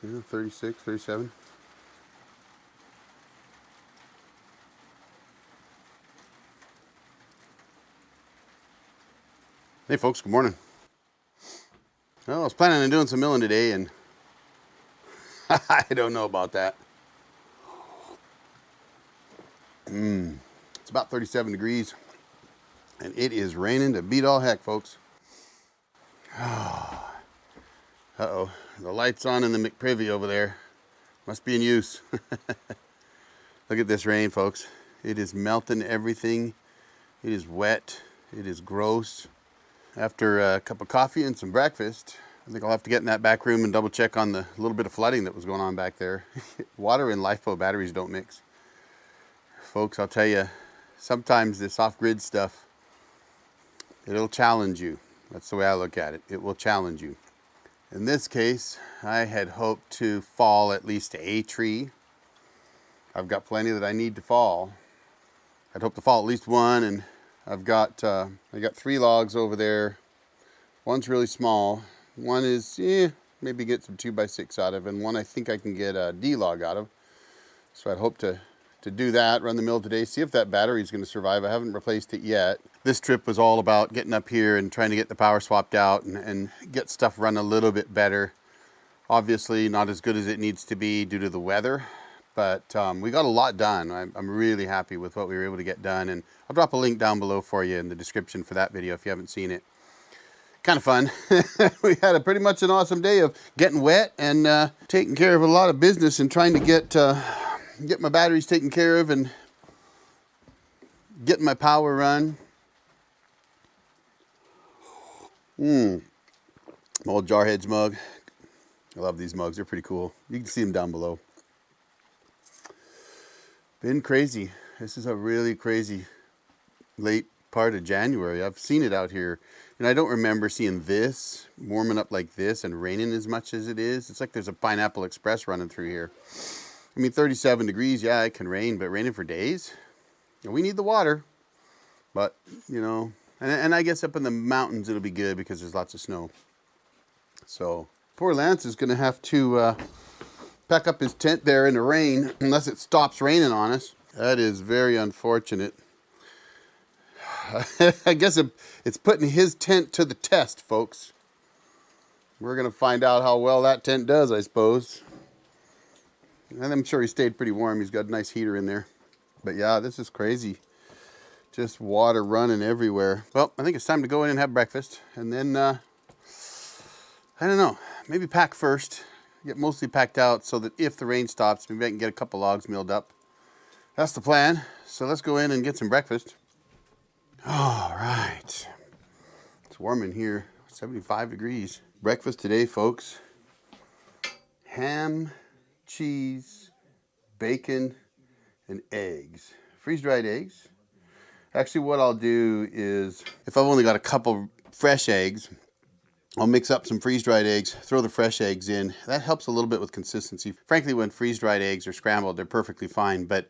Yeah, 36, 37. Hey folks, good morning. Well, I was planning on doing some milling today and I don't know about that. It's about 37 degrees and it is raining to beat all heck, folks. Uh-oh, the light's on in the McPrivy over there. Must be in use. Look at this rain, folks. It is melting everything. It is wet. It is gross. After a cup of coffee and some breakfast, I think I'll have to get in that back room and double check on the little bit of flooding that was going on back there. Water and LiFePO batteries don't mix. Folks, I'll tell you, sometimes this off-grid stuff, it'll challenge you. That's the way I look at it. It will challenge you. In this case, I had hoped to fall at least a tree. I've got plenty that I need to fall. I'd hope to fall at least one, and I got 3 logs over there. One's really small. One is, maybe get some 2x6 out of, and one I think I can get a D log out of. So I'd hope to do that, run the mill today, see if that battery is going to survive. I haven't replaced it yet. This trip was all about getting up here and trying to get the power swapped out and get stuff run a little bit better. Obviously not as good as it needs to be due to the weather, but we got a lot done. I'm really happy with what we were able to get done, and I'll drop a link down below for you in the description for that video if you haven't seen it. Kind of fun. We had pretty much an awesome day of getting wet and taking care of a lot of business and trying to get my batteries taken care of and getting my power run. My old Jarheads mug. I love these mugs. They're pretty cool. You can see them down below. Been crazy. This is a really crazy late part of January. I've seen it out here, and I don't remember seeing this warming up like this and raining as much as it is. It's like there's a Pineapple Express running through here. I mean, 37 degrees, yeah, it can rain, but raining for days? We need the water. But, you know, and I guess up in the mountains it'll be good because there's lots of snow. So, poor Lance is going to have to pack up his tent there in the rain unless it stops raining on us. That is very unfortunate. I guess it's putting his tent to the test, folks. We're going to find out how well that tent does, I suppose. And I'm sure he stayed pretty warm. He's got a nice heater in there. But yeah, this is crazy. Just water running everywhere. Well, I think it's time to go in and have breakfast. And then, I don't know, maybe pack first. Get mostly packed out so that if the rain stops, maybe I can get a couple logs milled up. That's the plan. So let's go in and get some breakfast. All right. It's warm in here, 75 degrees. Breakfast today, folks. Ham, cheese, bacon, and eggs. Freeze-dried eggs. Actually, what I'll do is, if I've only got a couple fresh eggs, I'll mix up some freeze-dried eggs, throw the fresh eggs in. That helps a little bit with consistency. Frankly, when freeze-dried eggs are scrambled, they're perfectly fine, but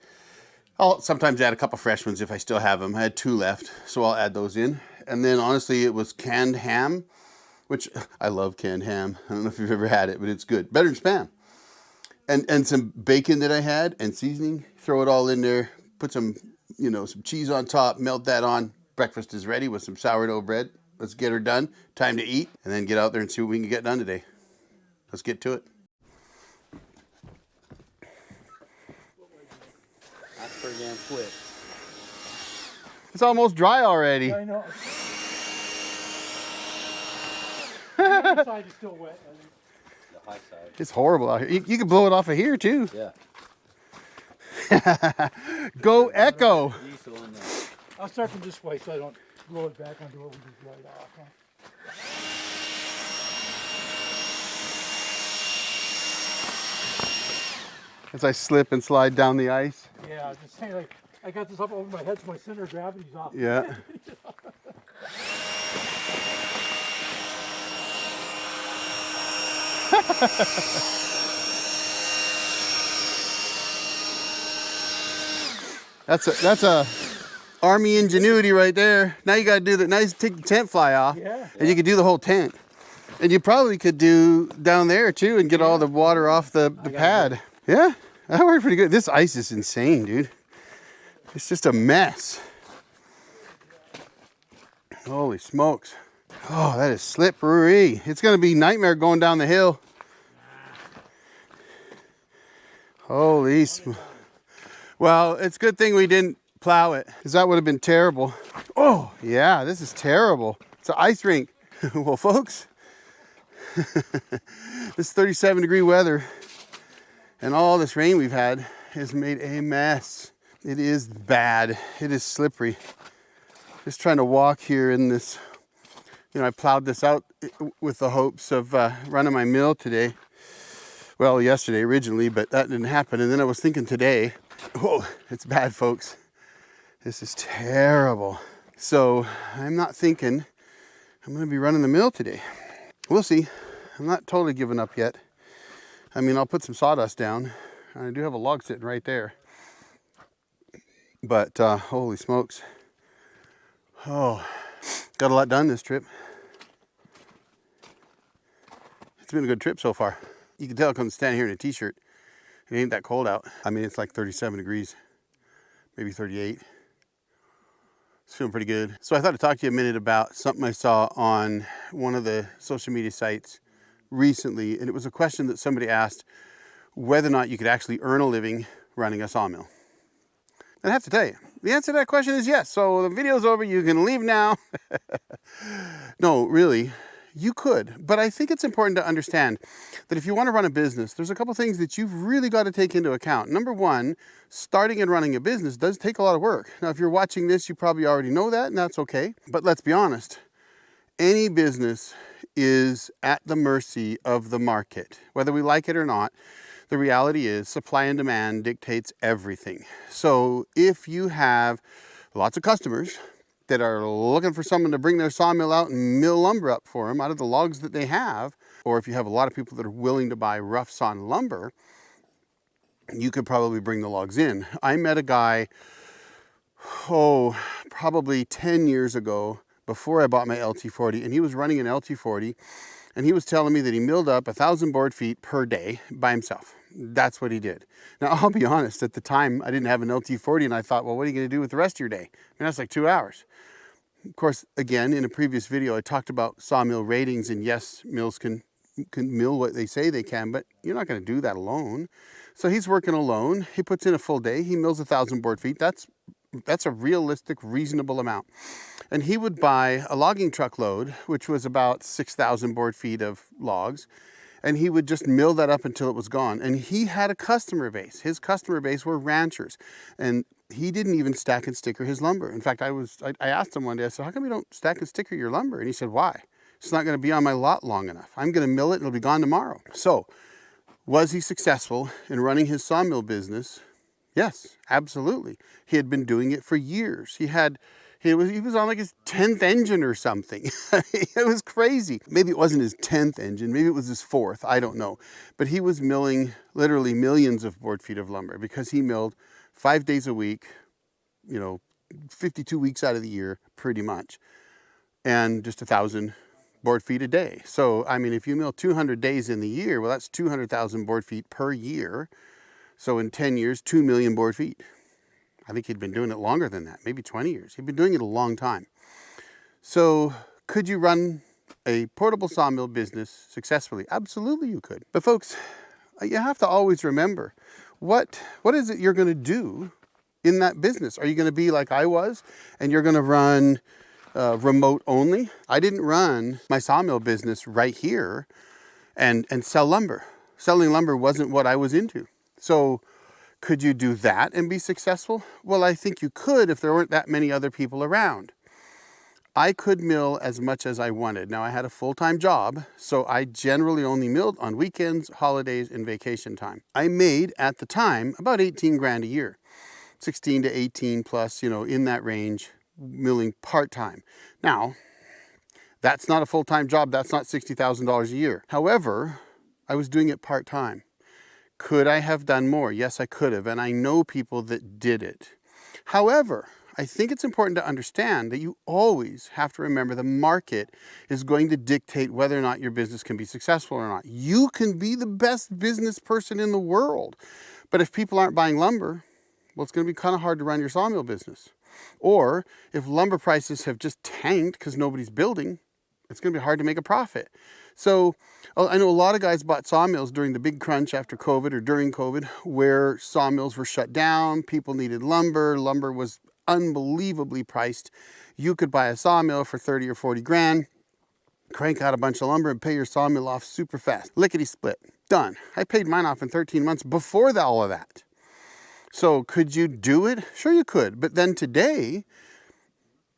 I'll sometimes add a couple fresh ones if I still have them. I had 2 left, so I'll add those in. And then, honestly, it was canned ham, which I love canned ham. I don't know if you've ever had it, but it's good. Better than Spam. And some bacon that I had and seasoning. Throw it all in there. Put some, some cheese on top. Melt that on. Breakfast is ready with some sourdough bread. Let's get her done. Time to eat. And then get out there and see what we can get done today. Let's get to it. That's pretty damn quick. It's almost dry already. I know. The other side is still wet. I think. The high side. It's horrible out here. You can blow it off of here too. Yeah. Go Echo. Diesel in there. I'll start from this way so I don't blow it back onto what we just right off. Huh? As I slip and slide down the ice. Yeah, just saying, like, I got this up over my head so my center of gravity's off. Yeah. That's a Army ingenuity right there. Now you got to do that. Now you take the tent fly off, Yeah. and you can do the whole tent. And you probably could do down there too and get all the water off the pad. Yeah, that worked pretty good. This ice is insane, dude. It's just a mess. Holy smokes. Oh, that is slippery. It's going to be nightmare going down the hill. Holy smokes. Well, it's a good thing we didn't plow it, because that would have been terrible. Oh, yeah, this is terrible. It's an ice rink. Well, folks, this 37-degree weather and all this rain we've had has made a mess. It is bad. It is slippery. Just trying to walk here in this, you know, I plowed this out with the hopes of running my mill today. Well, yesterday originally, but that didn't happen. And then I was thinking today, oh, it's bad, folks. This is terrible. So I'm not thinking I'm going to be running the mill today. We'll see. I'm not totally giving up yet. I mean, I'll put some sawdust down. I do have a log sitting right there. But holy smokes. Oh, got a lot done this trip. It's been a good trip so far. You can tell I couldn't stand here in a t-shirt. It ain't that cold out. I mean, it's like 37 degrees, maybe 38. It's feeling pretty good. So I thought I'd talk to you a minute about something I saw on one of the social media sites recently. And it was a question that somebody asked whether or not you could actually earn a living running a sawmill. And I have to tell you, the answer to that question is yes. So the video's over, you can leave now. No, really, you could. But I think it's important to understand that if you want to run a business, there's a couple things that you've really got to take into account. Number one, starting and running a business does take a lot of work. Now, if you're watching this, you probably already know that, and that's okay. But let's be honest, any business is at the mercy of the market, whether we like it or not. The reality is supply and demand dictates everything. So if you have lots of customers that are looking for someone to bring their sawmill out and mill lumber up for them out of the logs that they have, or if you have a lot of people that are willing to buy rough sawn lumber, you could probably bring the logs in. I met a guy, probably 10 years ago, before I bought my LT40, and he was running an LT40, and he was telling me that he milled up 1,000 board feet per day by himself. That's what he did. Now, I'll be honest, at the time, I didn't have an LT40, and I thought, well, what are you going to do with the rest of your day? I mean, that's like 2 hours. Of course, again, in a previous video, I talked about sawmill ratings, and yes, mills can mill what they say they can, but you're not going to do that alone. So he's working alone. He puts in a full day. He mills 1,000 board feet. That's a realistic, reasonable amount. And he would buy a logging truck load, which was about 6,000 board feet of logs, and he would just mill that up until it was gone. And he had a customer base. His customer base were ranchers, and he didn't even stack and sticker his lumber. In fact, I asked him one day, I said, how come you don't stack and sticker your lumber? And he said, why? It's not going to be on my lot long enough. I'm going to mill it and it'll be gone tomorrow. So was he successful in running his sawmill business? Yes, absolutely. He had been doing it for years. He was on like his 10th engine or something. It was crazy. Maybe it wasn't his 10th engine. Maybe it was his 4th. I don't know. But he was milling literally millions of board feet of lumber because he milled 5 days a week, 52 weeks out of the year, pretty much. And just 1,000 board feet a day. So, I mean, if you mill 200 days in the year, well, that's 200,000 board feet per year. So in 10 years, 2 million board feet. I think he'd been doing it longer than that, maybe 20 years. He'd been doing it a long time. So could you run a portable sawmill business successfully? Absolutely you could. But folks, you have to always remember, what is it you're going to do in that business? Are you going to be like I was, and you're going to run remote only? I didn't run my sawmill business right here and sell lumber. Selling lumber wasn't what I was into. So could you do that and be successful? Well, I think you could if there weren't that many other people around. I could mill as much as I wanted. Now, I had a full-time job, so I generally only milled on weekends, holidays, and vacation time. I made, at the time, about 18 grand a year. 16 to 18 plus, in that range, milling part-time. Now, that's not a full-time job. That's not $60,000 a year. However, I was doing it part-time. Could I have done more? Yes, I could have, and I know people that did it. However, I think it's important to understand that you always have to remember the market is going to dictate whether or not your business can be successful or not. You can be the best business person in the world, but if people aren't buying lumber, well, it's going to be kind of hard to run your sawmill business. Or if lumber prices have just tanked because nobody's building, it's going to be hard to make a profit. So I know a lot of guys bought sawmills during the big crunch after COVID or during COVID, where sawmills were shut down, people needed lumber, lumber was unbelievably priced. You could buy a sawmill for 30 or 40 grand, crank out a bunch of lumber and pay your sawmill off super fast. Lickety split, done. I paid mine off in 13 months before all of that. So could you do it? Sure you could. But then today,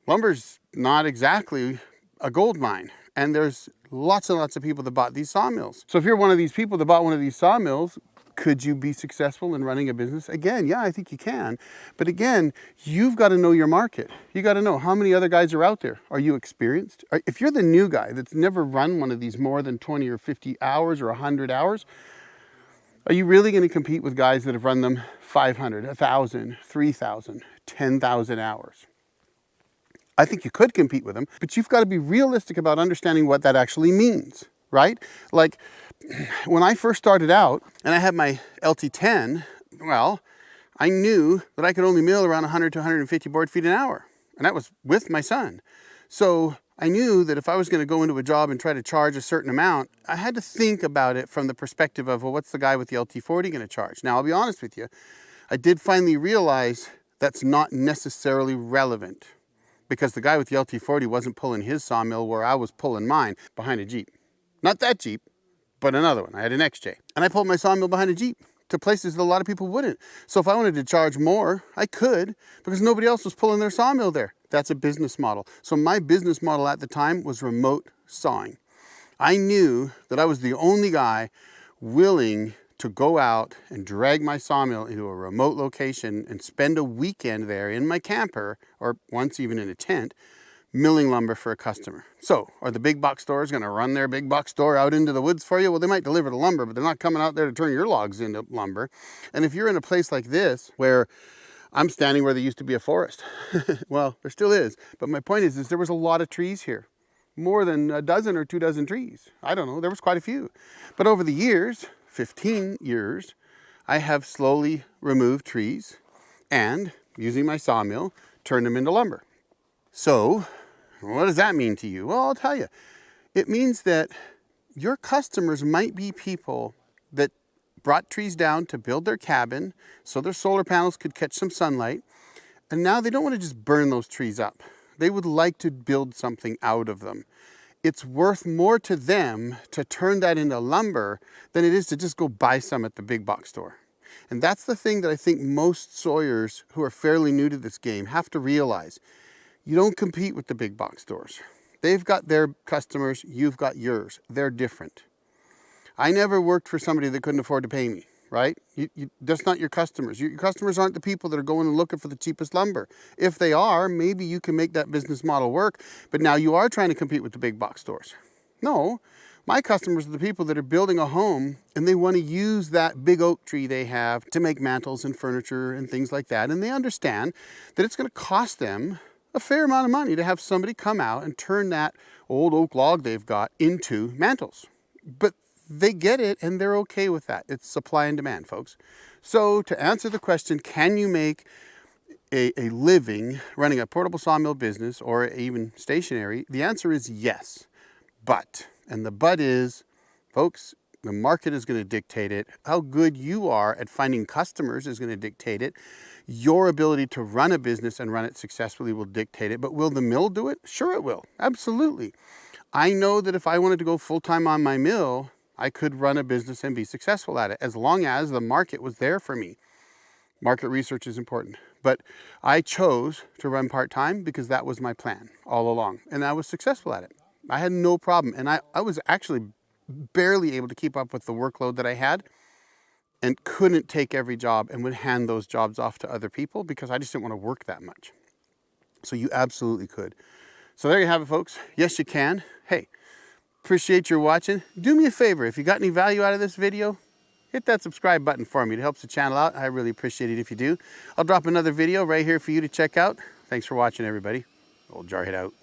lumber's not exactly a gold mine. And there's lots and lots of people that bought these sawmills. So if you're one of these people that bought one of these sawmills, could you be successful in running a business? Again, yeah, I think you can. But again, you've got to know your market. You got to know how many other guys are out there. Are you experienced? If you're the new guy that's never run one of these more than 20 or 50 hours or 100 hours, are you really going to compete with guys that have run them 500, 1,000, 3,000, 10,000 hours? I think you could compete with them, but you've got to be realistic about understanding what that actually means, right? Like when I first started out and I had my LT10, well, I knew that I could only mill around 100 to 150 board feet an hour. And that was with my son. So I knew that if I was going to go into a job and try to charge a certain amount, I had to think about it from the perspective of, well, what's the guy with the LT40 going to charge? Now, I'll be honest with you. I did finally realize that's not necessarily relevant, because the guy with the LT40 wasn't pulling his sawmill where I was pulling mine behind a Jeep. Not that Jeep, but another one. I had an XJ. And I pulled my sawmill behind a Jeep to places that a lot of people wouldn't. So if I wanted to charge more, I could, because nobody else was pulling their sawmill there. That's a business model. So my business model at the time was remote sawing. I knew that I was the only guy willing to go out and drag my sawmill into a remote location and spend a weekend there in my camper, or once even in a tent, milling lumber for a customer. So are the big box stores going to run their big box store out into the woods for you? Well, they might deliver the lumber, but they're not coming out there to turn your logs into lumber. And if you're in a place like this where I'm standing where there used to be a forest, well, there still is. But my point is there was a lot of trees here. More than a dozen or 2 dozen trees. I don't know, there was quite a few. But over the years, 15 years, I have slowly removed trees and, using my sawmill, turned them into lumber. So, what does that mean to you? Well, I'll tell you. It means that your customers might be people that brought trees down to build their cabin so their solar panels could catch some sunlight, and now they don't want to just burn those trees up. They would like to build something out of them. It's worth more to them to turn that into lumber than it is to just go buy some at the big box store. And that's the thing that I think most sawyers who are fairly new to this game have to realize. You don't compete with the big box stores. They've got their customers, you've got yours. They're different. I never worked for somebody that couldn't afford to pay me, right? That's not your customers. Your customers aren't the people that are going and looking for the cheapest lumber. If they are, maybe you can make that business model work, but now you are trying to compete with the big box stores. No, my customers are the people that are building a home and they want to use that big oak tree they have to make mantles and furniture and things like that. And they understand that it's going to cost them a fair amount of money to have somebody come out and turn that old oak log they've got into mantles. But they get it and they're okay with that. It's supply and demand, folks. So to answer the question, can you make a living running a portable sawmill business or even stationary? The answer is yes. But, and the but is, folks, the market is going to dictate it. How good you are at finding customers is going to dictate it. Your ability to run a business and run it successfully will dictate it. But will the mill do it? Sure it will. Absolutely. I know that if I wanted to go full-time on my mill, I could run a business and be successful at it as long as the market was there for me. Market research is important. But I chose to run part-time because that was my plan all along. And I was successful at it. I had no problem. And I was actually barely able to keep up with the workload that I had and couldn't take every job and would hand those jobs off to other people because I just didn't want to work that much. So you absolutely could. So there you have it, folks. Yes, you can. Hey, appreciate your watching. Do me a favor, if you got any value out of this video, hit that subscribe button for me. It helps the channel out. I really appreciate it if you do. I'll drop another video right here for you to check out. Thanks for watching, everybody. Old Jarhead out.